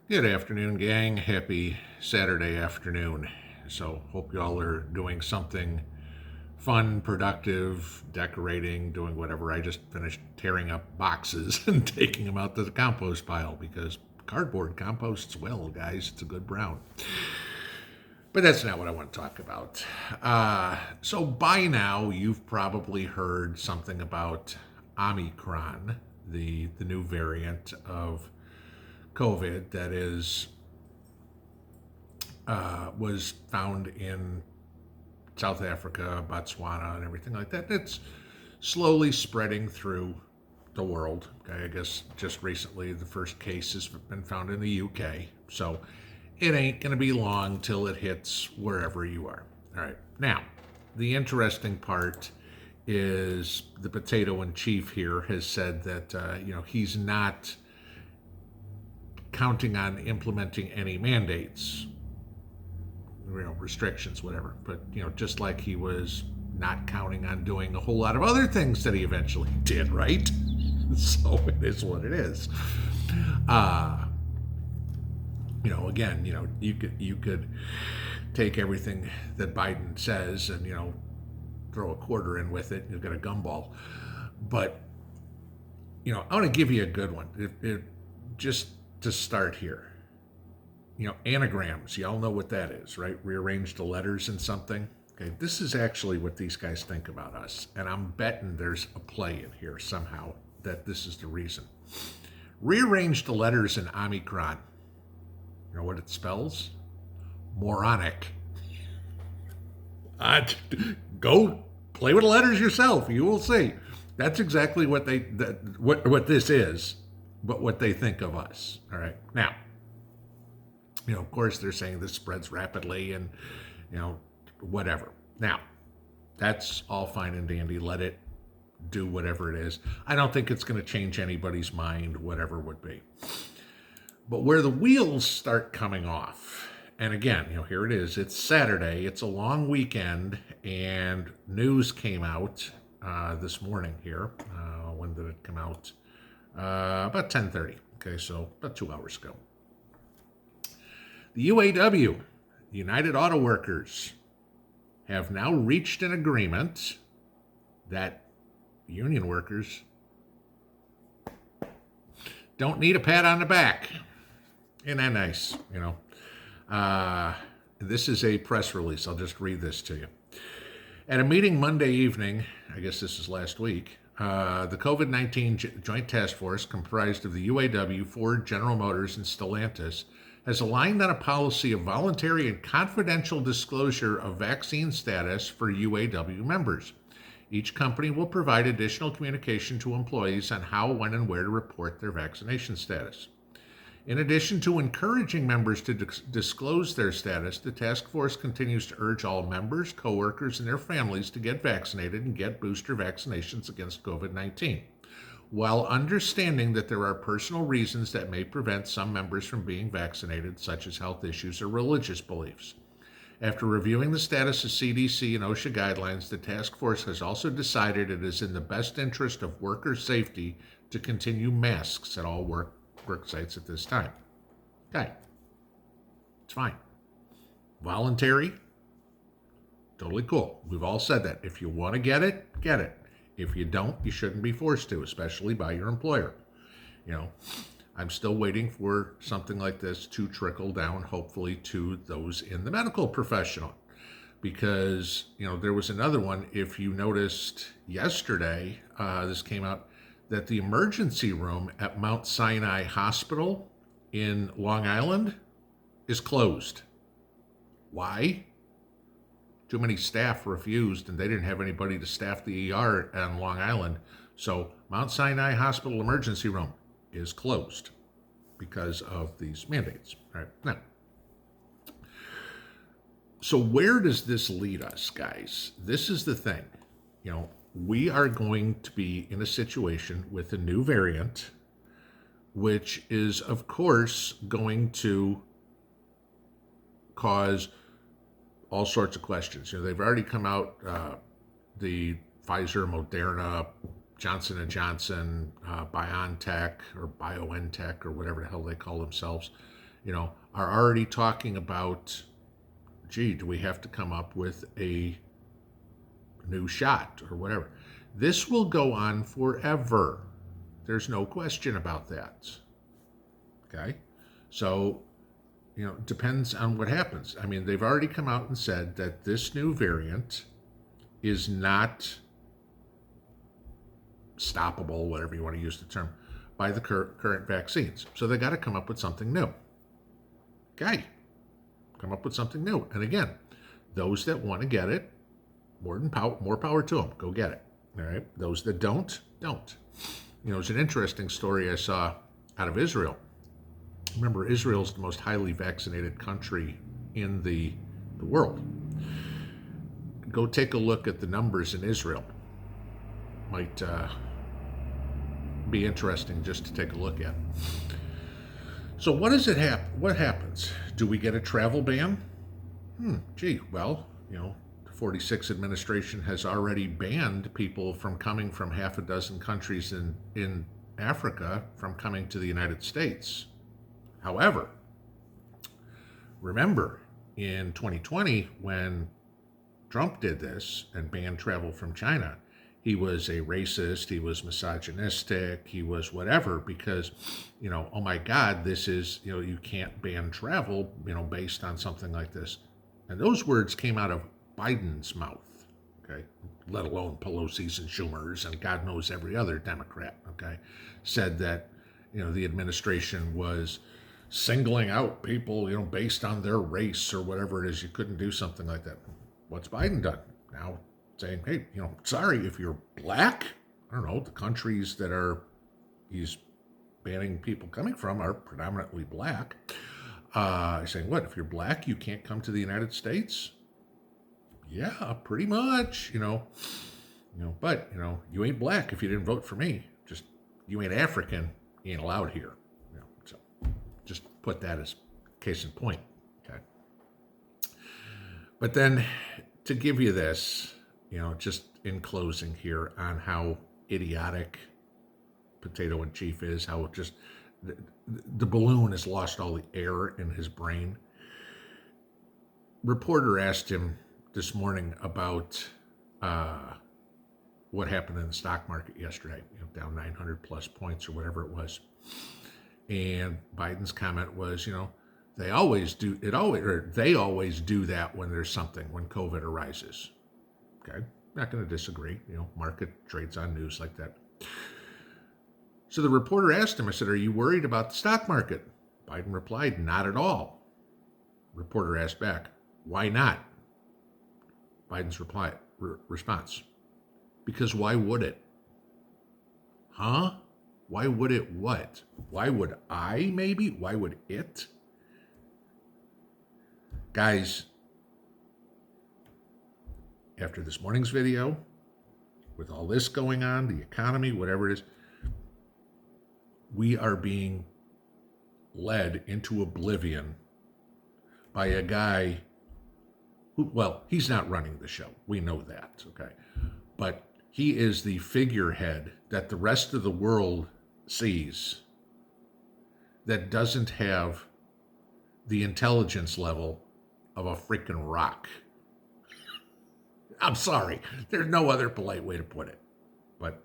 Good afternoon, gang. Happy Saturday afternoon. So, hope y'all are doing something fun, productive, decorating, doing whatever. I just finished tearing up boxes and taking them out to the compost pile because cardboard composts well, guys. It's a good brown. But that's not what I want to talk about. So, by now, you've probably heard something about Omicron, the new variant of COVID that was found in South Africa, Botswana, and everything like that. It's slowly spreading through the world. Okay, I guess just recently the first case has been found in the UK. So it ain't going to be long till it hits wherever you are. All right. Now, the interesting part is the potato in chief here has said that he's not counting on implementing any mandates, restrictions, whatever. But just like he was not counting on doing a whole lot of other things that he eventually did, right? So it is what it is. Again, you could take everything that Biden says and throw a quarter in with it, and you'll get a gumball. But I want to give you a good one. Just to start here, anagrams, y'all know what that is, right? Rearrange the letters in something. Okay, this is actually what these guys think about us, and I'm betting there's a play in here somehow that this is the reason. Rearrange the letters in Omicron. You know what it spells? Moronic. Go play with the letters yourself. You will see. That's exactly what what this is, but what they think of us. All right. Now, of course, they're saying this spreads rapidly and, whatever. Now, that's all fine and dandy. Let it do whatever it is. I don't think it's going to change anybody's mind, whatever would be. But where the wheels start coming off, and again, here it is. It's Saturday. It's a long weekend, and news came out this morning here. When did it come out? About 10:30. Okay, so about 2 hours ago. The UAW, United Auto Workers, have now reached an agreement that union workers don't need a pat on the back. Isn't that nice? This is a press release. I'll just read this to you. At a meeting Monday evening, I guess this is last week, the COVID-19 Joint Task Force, comprised of the UAW, Ford, General Motors, and Stellantis, has aligned on a policy of voluntary and confidential disclosure of vaccine status for UAW members. Each company will provide additional communication to employees on how, when, and where to report their vaccination status. In addition to encouraging members to disclose their status, the task force continues to urge all members, coworkers, and their families to get vaccinated and get booster vaccinations against COVID-19, while understanding that there are personal reasons that may prevent some members from being vaccinated, such as health issues or religious beliefs. After reviewing the status of CDC and OSHA guidelines, the task force has also decided it is in the best interest of worker safety to continue masks at all work sites at this time. Okay. It's fine. Voluntary, totally cool. We've all said that. If you want to get it, get it. If you don't, you shouldn't be forced to, especially by your employer. I'm still waiting for something like this to trickle down, hopefully, to those in the medical professional. Because, there was another one, if you noticed yesterday, this came out, that the emergency room at Mount Sinai Hospital in Long Island is closed. Why? Too many staff refused, and they didn't have anybody to staff the ER on Long Island. So Mount Sinai Hospital emergency room is closed because of these mandates. All right. Now, so where does this lead us, guys? This is the thing. We are going to be in a situation with a new variant, which is, of course, going to cause all sorts of questions. They've already come out, the Pfizer, Moderna, Johnson & Johnson, BioNTech or whatever the hell they call themselves, are already talking about, gee, do we have to come up with a new shot or whatever? This will go on forever. There's no question about that. Okay? So, it depends on what happens. I mean, they've already come out and said that this new variant is not stoppable, whatever you want to use the term, by the current vaccines. So they got to come up with something new. Okay? Come up with something new. And again, those that want to get it, more power to them. Go get it. All right? Those that don't. It's an interesting story I saw out of Israel. Remember, Israel's the most highly vaccinated country in the world. Go take a look at the numbers in Israel. Might be interesting just to take a look at. So what does it happen? What happens? Do we get a travel ban? Well, the 46 administration has already banned people from coming from half a dozen countries in Africa from coming to the United States. However, remember in 2020 when Trump did this and banned travel from China, he was a racist, he was misogynistic, he was whatever, because, oh my God, this is, you can't ban travel, based on something like this. And those words came out of Biden's mouth, okay, let alone Pelosi's and Schumer's and God knows every other Democrat, okay, said that, the administration was singling out people, based on their race or whatever it is. You couldn't do something like that. What's Biden done? Now saying, hey, sorry, if you're black, I don't know, the countries that he's banning people coming from are predominantly black. Saying, what, if you're black, you can't come to the United States? Yeah, pretty much, but, you ain't black if you didn't vote for me. Just, you ain't African, you ain't allowed here. So just put that as case in point, okay? But then to give you this, just in closing here on how idiotic Potato in Chief is, how it just, the balloon has lost all the air in his brain. Reporter asked him this morning about what happened in the stock market yesterday, down 900 plus points or whatever it was. And Biden's comment was, they always do that when there's something, when COVID arises. Okay, not going to disagree. Market trades on news like that. So the reporter asked him, I said, are you worried about the stock market? Biden replied, not at all. Reporter asked back, why not? Biden's response, because why would it? Huh? Why would it what? Why would I maybe? Why would it? Guys, after this morning's video, with all this going on, the economy, whatever it is, we are being led into oblivion by a guy who, well, he's not running the show. We know that, okay? But he is the figurehead that the rest of the world sees that doesn't have the intelligence level of a freaking rock. I'm sorry. There's no other polite way to put it. But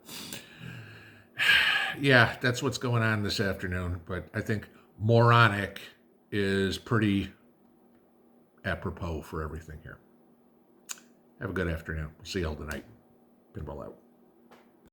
yeah, that's what's going on this afternoon. But I think moronic is pretty apropos for everything here. Have a good afternoon. We'll see you all tonight. Pinball out.